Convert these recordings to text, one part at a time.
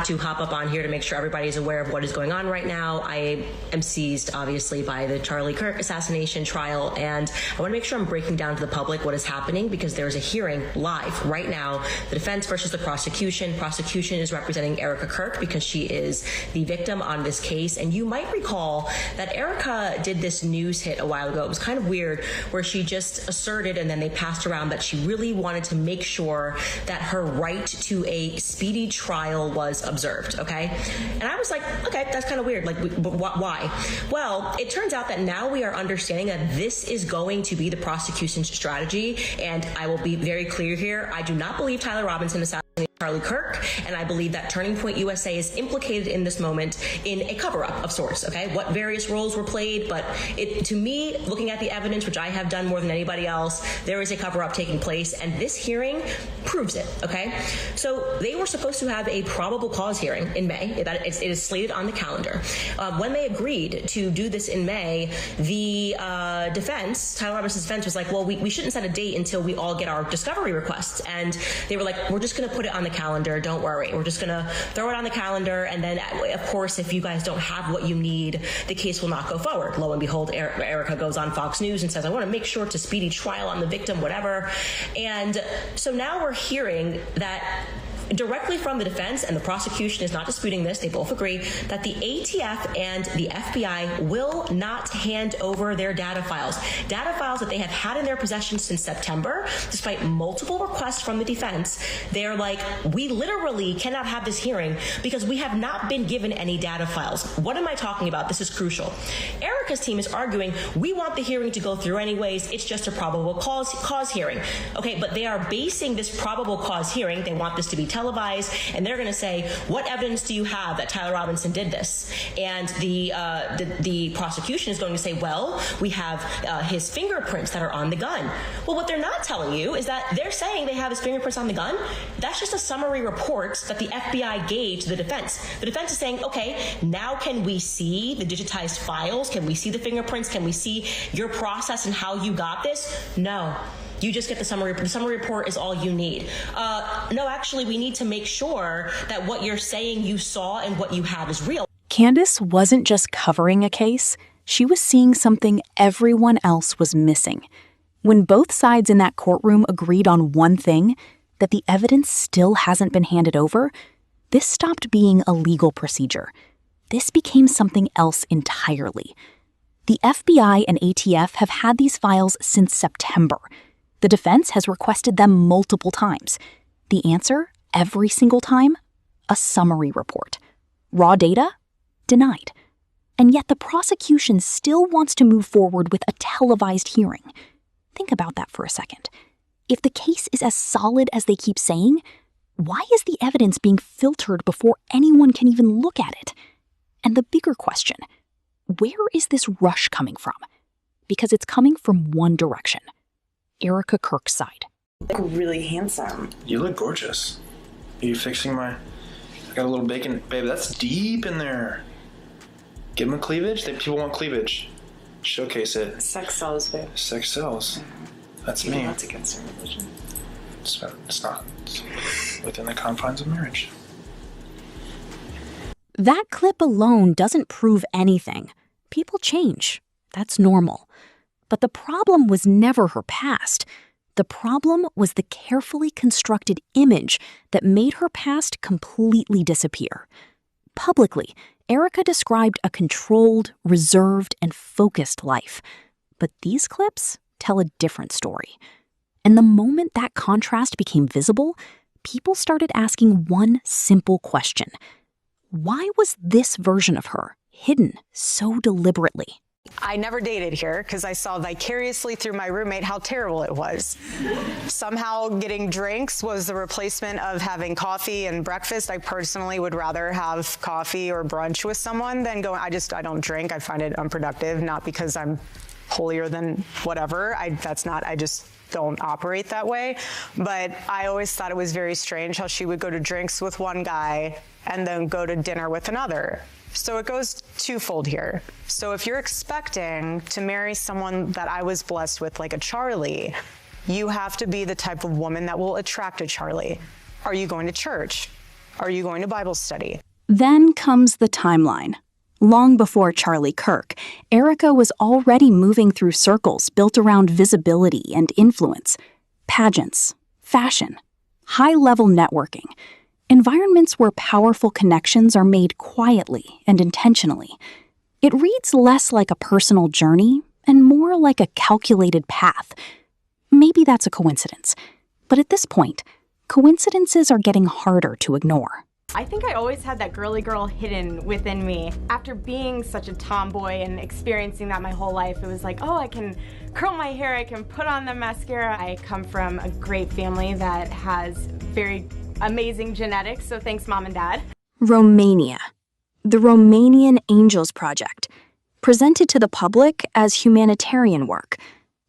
to hop up on here to make sure everybody is aware of what is going on right now. I am seized, obviously, by the Charlie Kirk assassination trial, and I want to make sure I'm breaking down to the public what is happening, because there is a hearing live right now. The defense versus the prosecution. Prosecution is representing Erika Kirk because she is the victim on this case. And you might recall that Erika did this news hit a while ago. It was kind of weird, where she just asserted, and then they passed around, that she really wanted to make sure that her right to a speedy trial was observed, okay? And I was like, okay, that's kind of weird. Like, but why? Well, it turns out that now we are understanding that this is going to be the prosecution's strategy. And I will be very clear here. I do not believe Tyler Robinson assassinated Charlie Kirk, and I believe that Turning Point USA is implicated in this moment in a cover-up of sorts, okay? What various roles were played, but to me, looking at the evidence, which I have done more than anybody else, there is a cover-up taking place, and this hearing proves it, okay? So they were supposed to have a probable cause hearing in May. It is slated on the calendar. When they agreed to do this in May, the defense, Tyler Robinson's defense, was like, well, we shouldn't set a date until we all get our discovery requests. And they were like, we're just going to put it on the calendar. Don't worry. We're just going to throw it on the calendar. And then, of course, if you guys don't have what you need, the case will not go forward. Lo and behold, Erika goes on Fox News and says, I want to make sure it's a speedy trial on the victim, whatever. And so now we're hearing that directly from the defense, and the prosecution is not disputing this, they both agree that the ATF and the FBI will not hand over their data files that they have had in their possession since September, despite multiple requests from the defense. They're like, we literally cannot have this hearing because we have not been given any data files. What am I talking about? This is crucial. Erika's team is arguing, we want the hearing to go through anyways, it's just a probable cause hearing. Okay, but they are basing this probable cause hearing, they want this to be televised, and they're going to say, what evidence do you have that Tyler Robinson did this? And the prosecution is going to say, well, we have his fingerprints that are on the gun. Well, what they're not telling you is that they're saying they have his fingerprints on the gun. That's just a summary report that the FBI gave to the defense. The defense is saying, okay, now can we see the digitized files? Can we see the fingerprints? Can we see your process and how you got this? No. You just get the summary. The summary report is all you need. No, actually, we need to make sure that what you're saying you saw and what you have is real. Candace wasn't just covering a case. She was seeing something everyone else was missing. When both sides in that courtroom agreed on one thing, that the evidence still hasn't been handed over, this stopped being a legal procedure. This became something else entirely. The FBI and ATF have had these files since September. The defense has requested them multiple times. The answer, every single time? A summary report. Raw data? Denied. And yet the prosecution still wants to move forward with a televised hearing. Think about that for a second. If the case is as solid as they keep saying, why is the evidence being filtered before anyone can even look at it? And the bigger question, where is this rush coming from? Because it's coming from one direction. Erika Kirk's side. You look really handsome. You look gorgeous. Are you fixing my... I got a little bacon. Baby, that's deep in there. Give them cleavage? People want cleavage. Showcase it. Sex sells, babe. Sex sells. That's Even me. that's against our religion. It's not. It's within the confines of marriage. That clip alone doesn't prove anything. People change. That's normal. But the problem was never her past. The problem was the carefully constructed image that made her past completely disappear. Publicly, Erika described a controlled, reserved, and focused life. But these clips tell a different story. And the moment that contrast became visible, people started asking one simple question. Why was this version of her hidden so deliberately? I never dated here because I saw vicariously through my roommate how terrible it was. Somehow getting drinks was the replacement of having coffee and breakfast. I personally would rather have coffee or brunch with someone than going, I don't drink. I find it unproductive, not because I'm holier than whatever. I just don't operate that way. But I always thought it was very strange how she would go to drinks with one guy and then go to dinner with another. So it goes twofold here. So if you're expecting to marry someone that I was blessed with, like a Charlie, you have to be the type of woman that will attract a Charlie. Are you going to church? Are you going to Bible study? Then comes the timeline. Long before Charlie Kirk, Erika was already moving through circles built around visibility and influence, pageants, fashion, high-level networking, environments where powerful connections are made quietly and intentionally. It reads less like a personal journey and more like a calculated path. Maybe that's a coincidence, but at this point, coincidences are getting harder to ignore. I think I always had that girly girl hidden within me. After being such a tomboy and experiencing that my whole life, it was like, oh, I can curl my hair, I can put on the mascara. I come from a great family that has very amazing genetics, so thanks, Mom and Dad. Romania, the Romanian Angels Project, presented to the public as humanitarian work.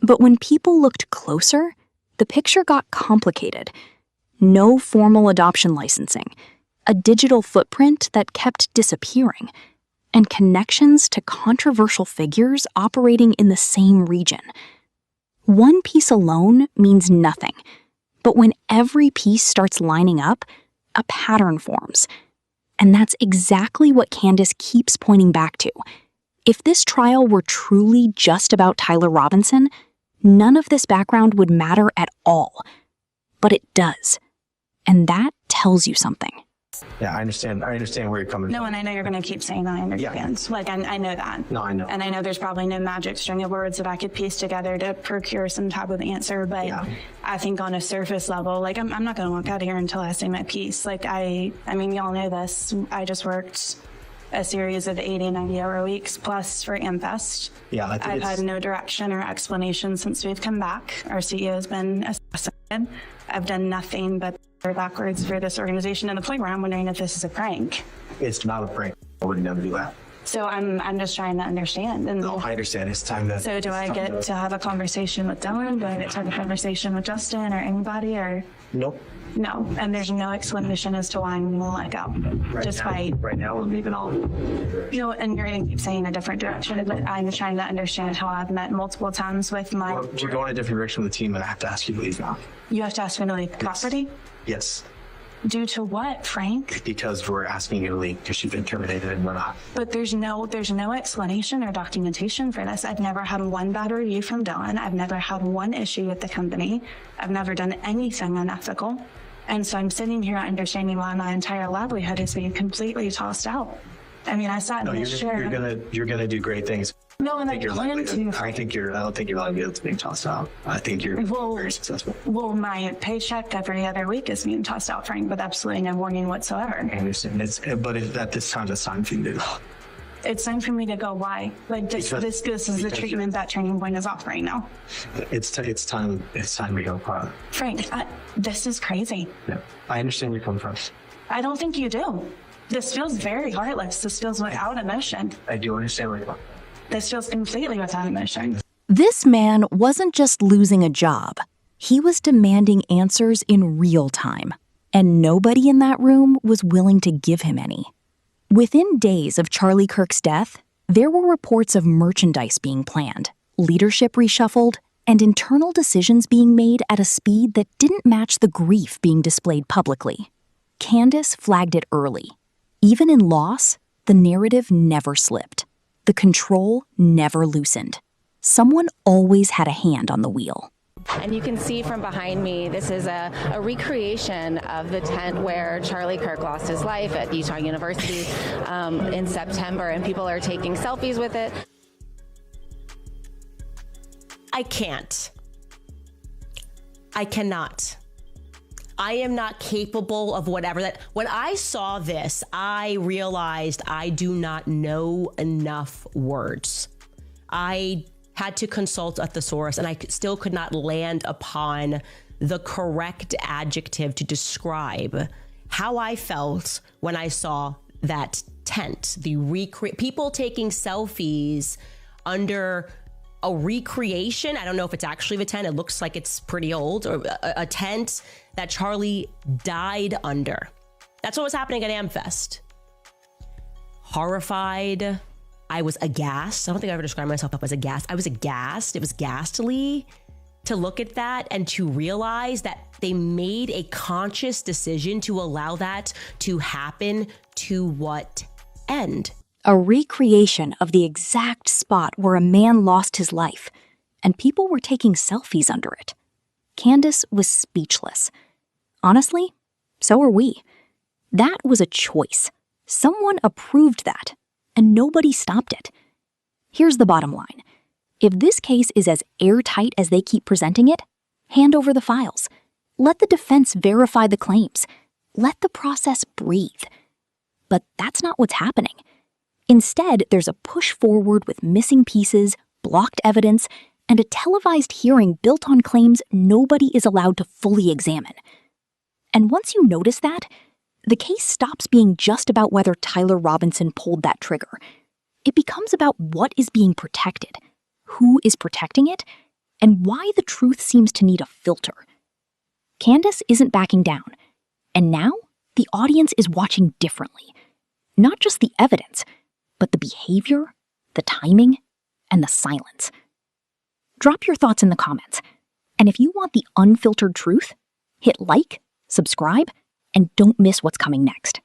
But when people looked closer, the picture got complicated. No formal adoption licensing, a digital footprint that kept disappearing, and connections to controversial figures operating in the same region. One piece alone means nothing, but when every piece starts lining up, a pattern forms. And that's exactly what Candace keeps pointing back to. If this trial were truly just about Tyler Robinson, none of this background would matter at all. But it does. And that tells you something. Yeah, I understand where you're coming from. No, and I know you're going to keep saying that I understand. Yeah. Like, I know that. No, I know. And I know there's probably no magic string of words that I could piece together to procure some type of answer. But Yeah. I think on a surface level, like, I'm not going to walk out of here until I say my piece. Like, I mean, y'all know this. I just worked a series of 80, 90-hour weeks plus for AmFest. Yeah, I've had no direction or explanation since we've come back. Our CEO has been assassinated. I've done nothing but backwards for this organization, and the point where I'm wondering if this is a prank. It's not a prank. I would never do that. So I'm just trying to understand. And No, I understand. It's time to... so do I get to have a conversation with Dylan? Do I get to have a conversation with Justin or anybody? Or Nope. no? And there's no explanation as to why I'm going to let go. Right now, we're leaving all... You know, and you're going to keep saying a different direction, but I'm trying to understand how I've met multiple times with my... We're going a different direction with the team, and I have to ask you to leave now. You have to ask me to leave the property? Yes, Due to what, Frank? because we're asking you to leave because you've been terminated and we're not. But there's no explanation or documentation for this. I've never had one bad review from Dylan. I've never had one issue with the company. I've never done anything unethical. And so I'm sitting here understanding why my entire livelihood is being completely tossed out. I mean, I sat No, in this chair. you're gonna do great things. No, and I Your plan livelihood- to. I don't think your livelihood is being tossed out. I think you're Well- very successful. Well, my paycheck every other week is being tossed out, Frank, with absolutely no warning whatsoever. I understand. But at this time, it's time for you to... It's time for me to go. Why? Like this is the treatment that Turning Point is offering now. It's time to go. Frank, this is crazy. Yeah, I understand where you're coming from. I don't think you do. This feels very heartless. This feels without emotion. I do understand where you're coming from. This feels completely without emotion. This man wasn't just losing a job. He was demanding answers in real time. And nobody in that room was willing to give him any. Within days of Charlie Kirk's death, there were reports of merchandise being planned, leadership reshuffled, and internal decisions being made at a speed that didn't match the grief being displayed publicly. Candace flagged it early. Even in loss, the narrative never slipped. The control never loosened. Someone always had a hand on the wheel. And you can see from behind me, this is a recreation of the tent where Charlie Kirk lost his life at Utah University in September, and people are taking selfies with it. I can't. I cannot. I am not capable of whatever that. When I saw this, I realized I do not know enough words. I had to consult a thesaurus, and I still could not land upon the correct adjective to describe how I felt when I saw that tent. People taking selfies under a recreation. I don't know if it's actually the tent. It looks like it's pretty old, or a tent that Charlie died under. That's what was happening at AmFest. Horrified. I was aghast. I don't think I ever described myself up as aghast. I was aghast. It was ghastly to look at that and to realize that they made a conscious decision to allow that to happen. To what end? A recreation of the exact spot where a man lost his life, and people were taking selfies under it. Candace was speechless. Honestly, so are we. That was a choice. Someone approved that, and nobody stopped it. Here's the bottom line. If this case is as airtight as they keep presenting it, hand over the files. Let the defense verify the claims. Let the process breathe. But that's not what's happening. Instead, there's a push forward with missing pieces, blocked evidence, and a televised hearing built on claims nobody is allowed to fully examine. And once you notice that, the case stops being just about whether Tyler Robinson pulled that trigger. It becomes about what is being protected, who is protecting it, and why the truth seems to need a filter. Candace isn't backing down, and now the audience is watching differently. Not just the evidence, but the behavior, the timing, and the silence. Drop your thoughts in the comments, and if you want the unfiltered truth, hit like, subscribe, and don't miss what's coming next.